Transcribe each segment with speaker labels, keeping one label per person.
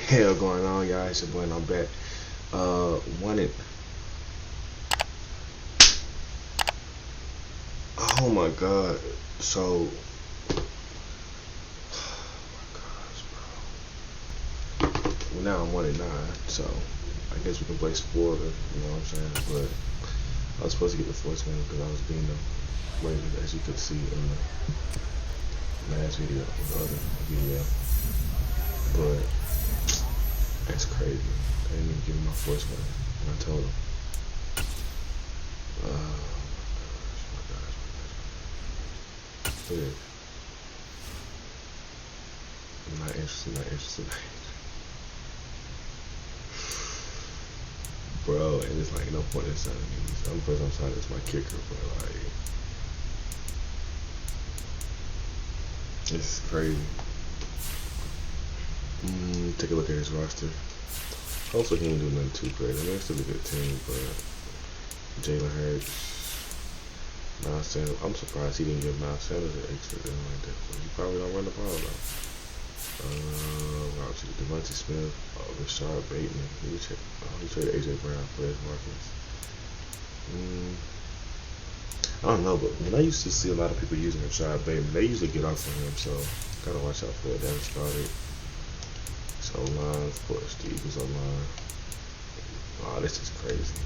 Speaker 1: hell going on, y'all? It's your boy, and I'm back. Wanted. Oh my god. So. Oh my gosh, bro. Well, now I'm 1-9, so I guess we can play spoiler, you know what I'm saying? But I was supposed to get the first one because I was being the Ravens, as you could see in the last video, the other video. But that's crazy. I didn't even give him my first one. And I told him. Oh my gosh. Look at it. I'm not interested. Bro, and it's like no point in signing these. The only person I'm signing is my kicker, but like, it's crazy. Take a look at his roster. Hopefully he didn't do nothing too great. I mean, it's still a good team, but Jalen Hurts, Miles Sanders. I'm surprised he didn't give Miles Sanders an extra thing like that. But he probably don't run the ball though. Devontae Smith, Rashard Bateman. He traded AJ Brown for his Marcus. I don't know, but when I used to see a lot of people using Rashard Bateman, they usually get off on him, so gotta watch out for it. That started. O-line, of course, the Eagles O-line. Oh, this is crazy.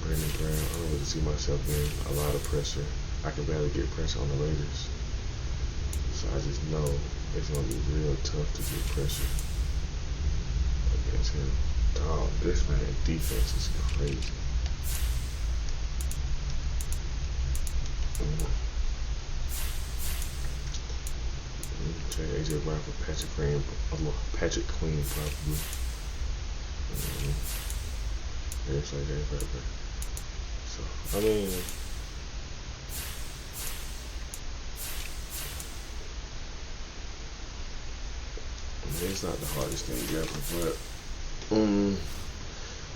Speaker 1: Brandon Brown, I don't really see myself getting a lot of pressure. I can barely get pressure on the Raiders. So I just know it's going to be real tough to get pressure against him. Dog, this man defense is crazy. Trade AJ Brown for Patrick Queen probably. It's like that, so I mean, it's not the hardest thing ever, but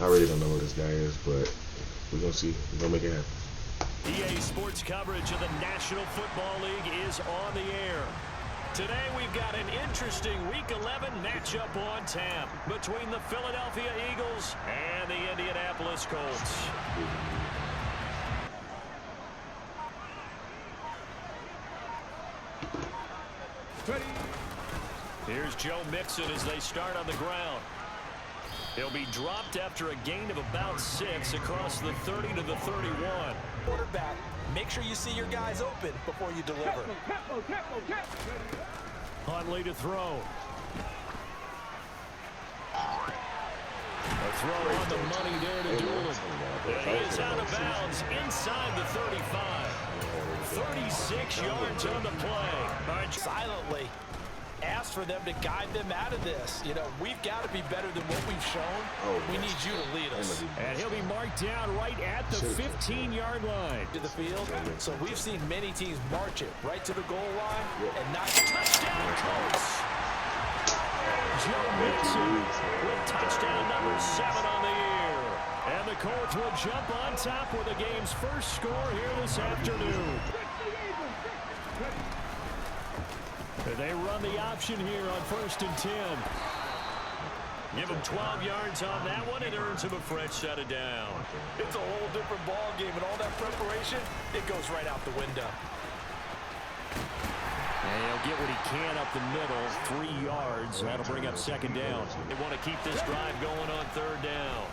Speaker 1: I really don't know who this guy is, but we're gonna see. We're gonna make it happen.
Speaker 2: EA Sports coverage of the National Football League is on the air. Today we've got an interesting Week 11 matchup on tap between the Philadelphia Eagles and the Indianapolis Colts. Here's Joe Mixon as they start on the ground. He'll be dropped after a gain of about 6 across the 30 to the 31.
Speaker 3: Quarterback, make sure you see your guys open before you deliver.
Speaker 2: Huntley to throw. A throw on the money there to Doolin. He is out of bounds inside the 35. 36 yards on the play.
Speaker 3: Silently ask for them to guide them out of this. You know, we've got to be better than what we've shown. We need you to lead us.
Speaker 2: And he'll be marked down right at the 15-yard line.
Speaker 3: To the field. So we've seen many teams march it right to the goal line and not touchdown Colts.
Speaker 2: Joe Mixon with touchdown number 7 on the year. And the Colts will jump on top with the game's first score here this afternoon. They run the option here on 1st and 10. Give him 12 yards on that one. It earns him a fresh set of down.
Speaker 3: It's a whole different ball game, and all that preparation, it goes right out the window.
Speaker 2: And he'll get what he can up the middle, 3 yards. That'll bring up 2nd down. They want to keep this drive going on 3rd down.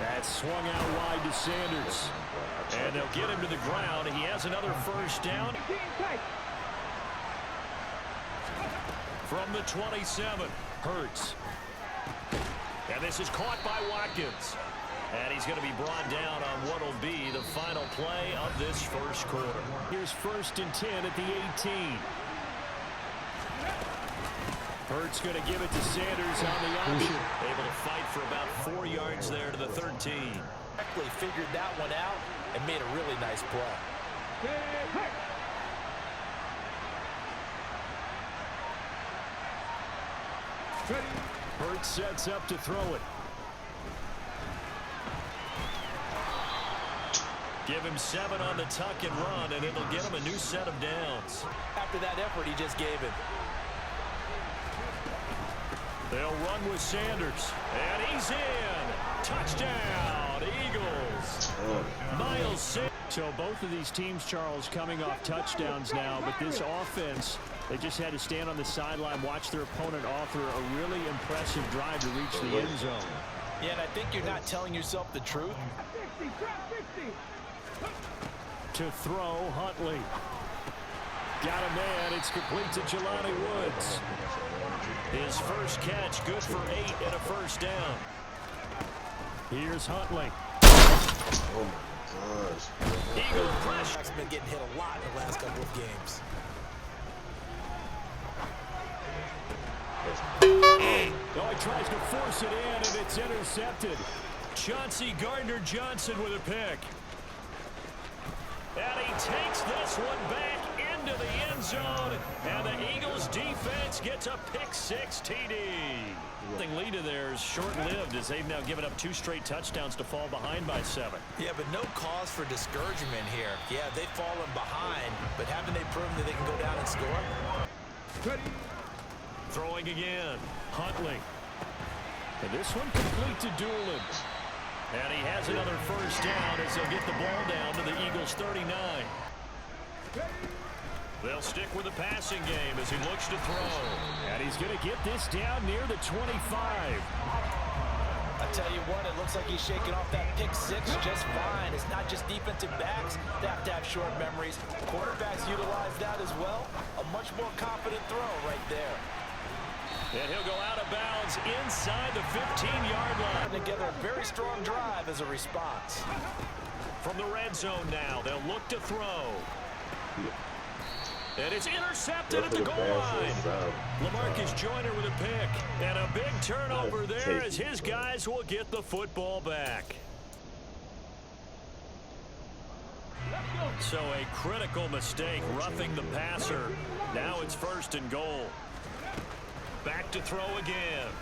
Speaker 2: That's swung out wide to Sanders. And they'll get him to the ground. He has another 1st down. From the 27, Hurts. And this is caught by Watkins. And he's going to be brought down on what will be the final play of this first quarter. Here's 1st and 10 at the 18. Hurts going to give it to Sanders on the option. Able to fight for about 4 yards there to the 13.
Speaker 3: Correctly figured that one out and made a really nice play.
Speaker 2: Hurts sets up to throw it. Give him 7 on the tuck and run, and it'll get him a new set of downs.
Speaker 3: After that effort he just gave him,
Speaker 2: They'll run with Sanders. And he's in. Touchdown, Eagles. Miles Sanders. So both of these teams, Charles, coming off touchdowns now, but this offense, they just had to stand on the sideline, watch their opponent offer a really impressive drive to reach the end zone.
Speaker 3: Yeah, and I think you're not telling yourself the truth.
Speaker 2: To throw, Huntley. Got a man. It's complete to Jelani Woods. His first catch, good for 8 and a first down. Here's Huntley.
Speaker 1: Oh, my gosh.
Speaker 3: Eagle pressure. He's been getting hit a lot in the last couple of games.
Speaker 2: Oh, he tries to force it in, and it's intercepted. Chauncey Gardner-Johnson with a pick. And he takes this one back into the end zone, and the Eagles defense gets a pick-6 TD. The lead of theirs short-lived as they've now given up 2 straight touchdowns to fall behind by 7.
Speaker 3: Yeah, but no cause for discouragement here. Yeah, they've fallen behind, but haven't they proven that they can go down and score?
Speaker 2: Throwing again, Huntley. And this one complete to Doolin. And he has another first down as they'll get the ball down to the Eagles' 39. They'll stick with the passing game as he looks to throw. And he's going to get this down near the 25.
Speaker 3: I tell you what, it looks like he's shaking off that pick-6 just fine. It's not just defensive backs that have to have short memories. Quarterbacks utilize that as well. A much more confident throw right there.
Speaker 2: And he'll go out of bounds inside the 15-yard line.
Speaker 3: Together a very strong drive as a response.
Speaker 2: From the red zone now, they'll look to throw. And it's intercepted at the goal line. LaMarcus Joyner with a pick. And a big turnover there as his guys will get the football back. So a critical mistake, roughing the passer. Now it's 1st and goal. Back to throw again.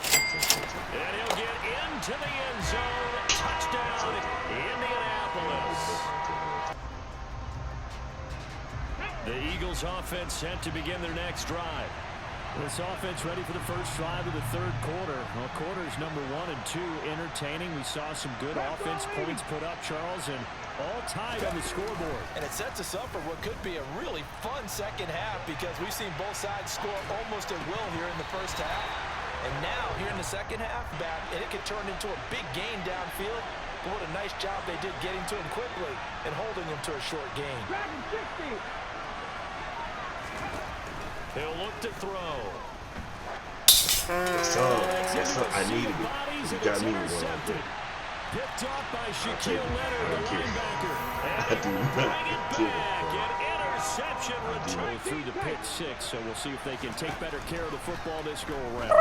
Speaker 2: And he'll get into the end zone. Touchdown, Indianapolis. The Eagles offense set to begin their next drive. This offense ready for the first drive of the 3rd quarter. Well, quarters number 1 and 2 entertaining. We saw some good offense points put up, Charles, and all tied on the scoreboard.
Speaker 3: And it sets us up for what could be a really fun second half because we've seen both sides score almost at will here in the first half. And now, here in the second half, and it could turn into a big gain downfield. But what a nice job they did getting to him quickly and holding him to a short gain.
Speaker 2: He'll look to throw.
Speaker 1: I needed it. You got me one.
Speaker 2: Picked off by Shaquille Leonard, the linebacker. And bring it back. An interception return through the pick-6, so we'll see if they can take better care of the football this go-around.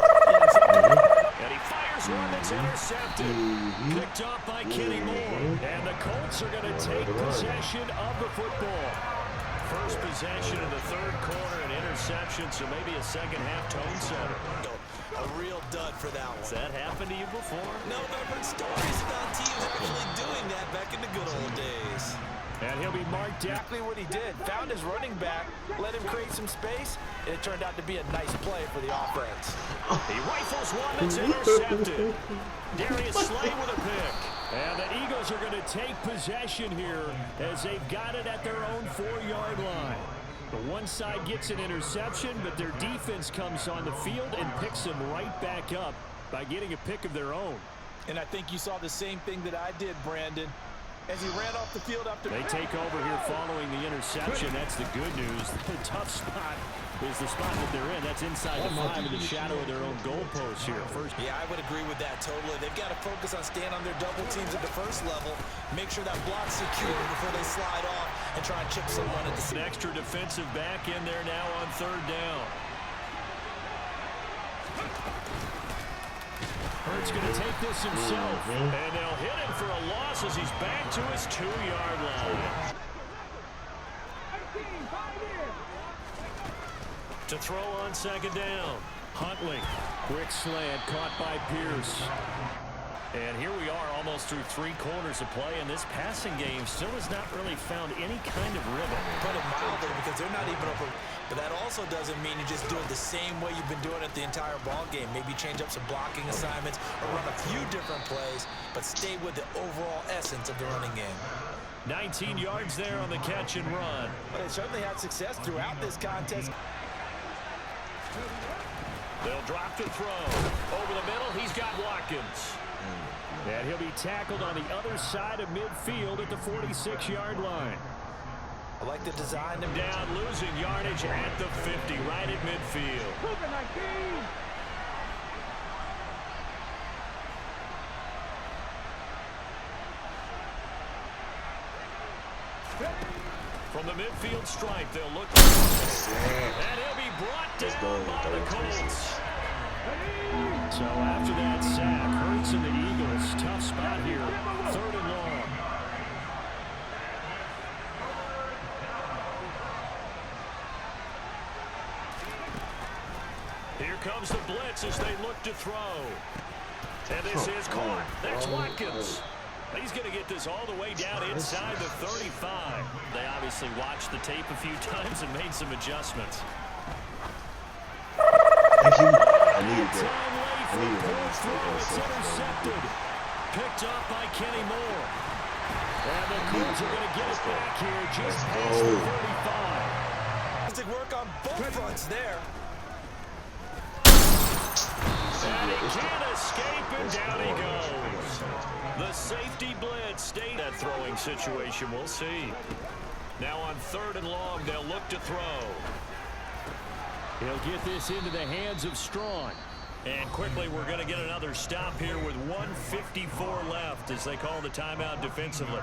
Speaker 2: And he fires one that's intercepted. Picked off by Kenny Moore. And the Colts are going to take possession of the football. First possession in the 3rd quarter, an interception, so maybe a second-half tone setter.
Speaker 3: A real dud for that one.
Speaker 2: Has that happened to you before?
Speaker 3: No, but I've heard stories about teams actually doing that back in the good old days.
Speaker 2: And he'll be marked down.
Speaker 3: Exactly what he did. Found his running back, let him create some space, and it turned out to be a nice play for the offense.
Speaker 2: He rifles one that's intercepted. Darius Slay with a pick. And the Eagles are going to take possession here as they've got it at their own 4-yard line. The one side gets an interception, but their defense comes on the field and picks them right back up by getting a pick of their own.
Speaker 3: And I think you saw the same thing that I did, Brandon, as he ran off the field after.
Speaker 2: They take over here following the interception. That's the good news. The tough spot is the spot that they're in. That's inside the 5 in the shadow of their own goalpost here.
Speaker 3: Yeah, I would agree with that totally. They've got to focus on staying on their double teams at the first level, make sure that block's secure before they slide off and try and chip someone at the
Speaker 2: An extra defensive back in there now on 3rd down. Hurts going to take this himself, and they'll hit him for a loss as he's back to his 2-yard line. To throw on 2nd down. Huntley, quick slant, caught by Pierce. And here we are almost through 3 quarters of play, and this passing game still has not really found any kind of rhythm.
Speaker 3: Put it mildly because they're not even over. But that also also doesn't mean you just do it the same way you've been doing it the entire ball game. Maybe change up some blocking assignments or run a few different plays, but stay with the overall essence of the running game.
Speaker 2: 19 yards there on the catch and run.
Speaker 3: But they certainly had success throughout this contest.
Speaker 2: They'll drop the throw. Over the middle, he's got Watkins. And he'll be tackled on the other side of midfield at the 46-yard line.
Speaker 3: I like the design.
Speaker 2: Down, losing yardage at the 50, right at midfield. From the midfield stripe, they'll look. And he'll be brought down by the Colts. So after that sack, Hurts and the Eagles, tough spot here, 3rd and long. Here comes the blitz as they look to throw. And this is caught. That's Watkins. He's going to get this all the way down inside the 35. They obviously watched the tape a few times and made some adjustments.
Speaker 1: Thank you. I needed that.
Speaker 2: It's intercepted. Picked up by Kenny Moore. And the Colts are going to get it back here just past the 35.
Speaker 3: Fantastic work on both fronts there.
Speaker 2: And he can't escape, and down he goes. The safety blitz stayed that throwing situation. We'll see. Now on 3rd and long, they'll look to throw. He'll get this into the hands of Strong. And quickly, we're going to get another stop here with 1:54 left as they call the timeout defensively.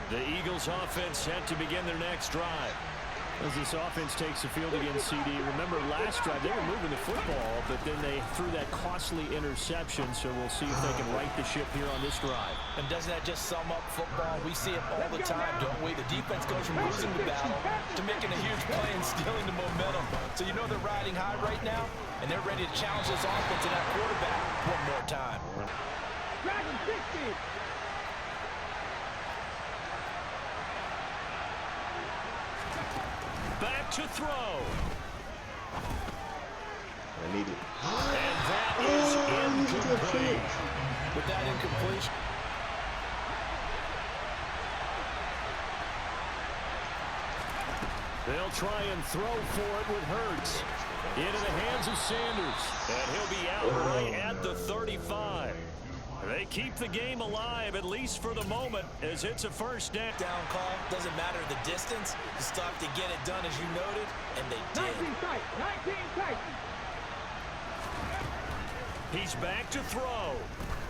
Speaker 2: The Eagles offense set to begin their next drive. As this offense takes the field against CD, remember last drive they were moving the football, but then they threw that costly interception, so we'll see if they can right the ship here on this drive.
Speaker 3: And doesn't that just sum up football? We see it all the time, don't we? The defense goes from losing the battle to making a huge play and stealing the momentum. So you know they're riding high right now, and they're ready to challenge this offense and that quarterback one more time.
Speaker 4: Dragon 60.
Speaker 2: Back to throw.
Speaker 1: I need it.
Speaker 2: And that is incomplete.
Speaker 3: With that incompletion.
Speaker 2: They'll try and throw for it with Hurts. Into the hands of Sanders. And he'll be out right at the 35. They keep the game alive, at least for the moment, as it's a first down.
Speaker 3: Down call. Doesn't matter the distance. You still have to get it done, as you noted, and they did.
Speaker 4: 19 tight. 19 tight.
Speaker 2: He's back to throw.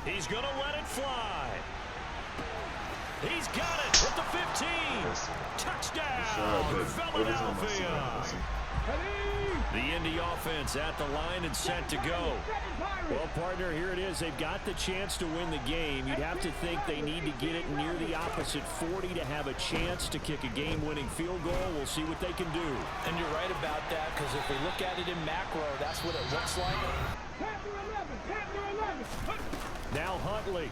Speaker 2: He's going to let it fly. He's got it at the 15. Touchdown, Philadelphia. The Indy offense at the line and set to go. Well, partner, here it is. They've got the chance to win the game. You'd have to think they need to get it near the opposite 40 to have a chance to kick a game-winning field goal. We'll see what they can do.
Speaker 3: And you're right about that, because if we look at it in macro, that's what it looks like.
Speaker 2: Now Huntley.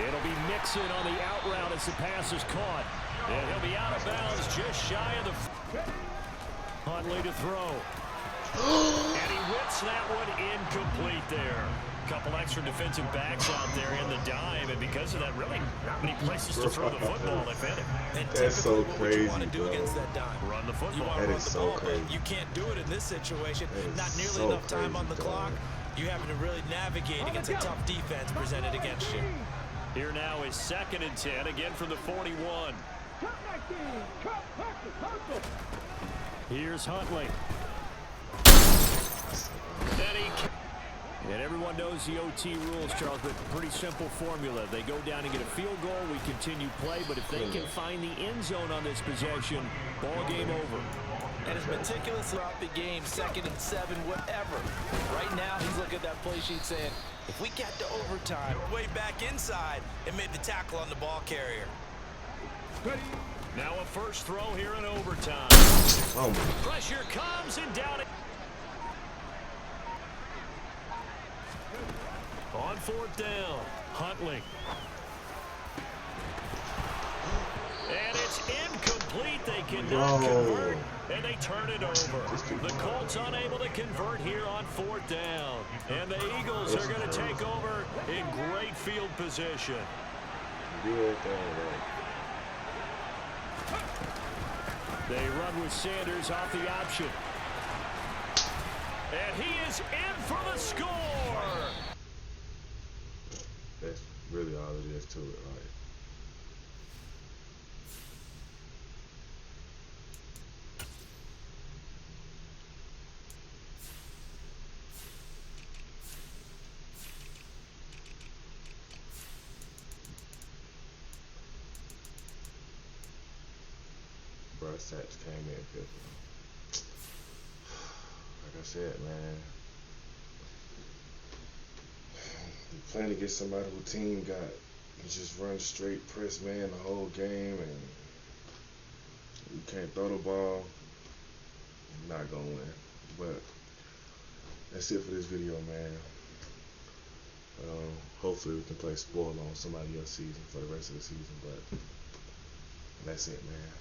Speaker 2: It'll be Mixon on the out route as the pass is caught. And he'll be out of bounds just shy of the... Huntley to throw. And he whips that one incomplete there. Couple extra defensive backs out there in the dime, and because of that, really not many places to throw the football, if any.
Speaker 3: And
Speaker 1: that's so crazy,
Speaker 3: what you want to do against that dime?
Speaker 2: Run the football.
Speaker 3: You want to run the
Speaker 1: so
Speaker 3: ball,
Speaker 1: crazy.
Speaker 3: but you can't do it in this situation. Not nearly
Speaker 1: so
Speaker 3: enough time on the
Speaker 1: crazy,
Speaker 3: clock. You having to really navigate against a tough defense presented against you.
Speaker 2: Here now is 2nd and 10, again from the 41. Here's Huntley. And everyone knows the OT rules, Charles, but pretty simple formula. They go down and get a field goal, we continue play, but if they can find the end zone on this possession, ball game over.
Speaker 3: And as meticulous throughout the game, 2nd and 7, whatever. Right now, he's looking at that play sheet saying, if we get to overtime, way back inside, and made the tackle on the ball carrier.
Speaker 2: Now a first throw here in overtime.
Speaker 1: Oh,
Speaker 2: Pressure comes and down it. On 4th down, Huntley. And it's incomplete. incomplete. They cannot convert, and they turn it over. The Colts unable to convert here on 4th down. And the Eagles are going to take over in great field position. They run with Sanders off the option. And he is in for the score.
Speaker 1: That's really all it is to it, right? Bro, Sats came in fifth. Like I said, man, you're playing against somebody whose team got just run straight press man the whole game, and you can't throw the ball. You're not gonna win. But that's it for this video, man. Hopefully we can play spoil on somebody else's season for the rest of the season, but that's it, man.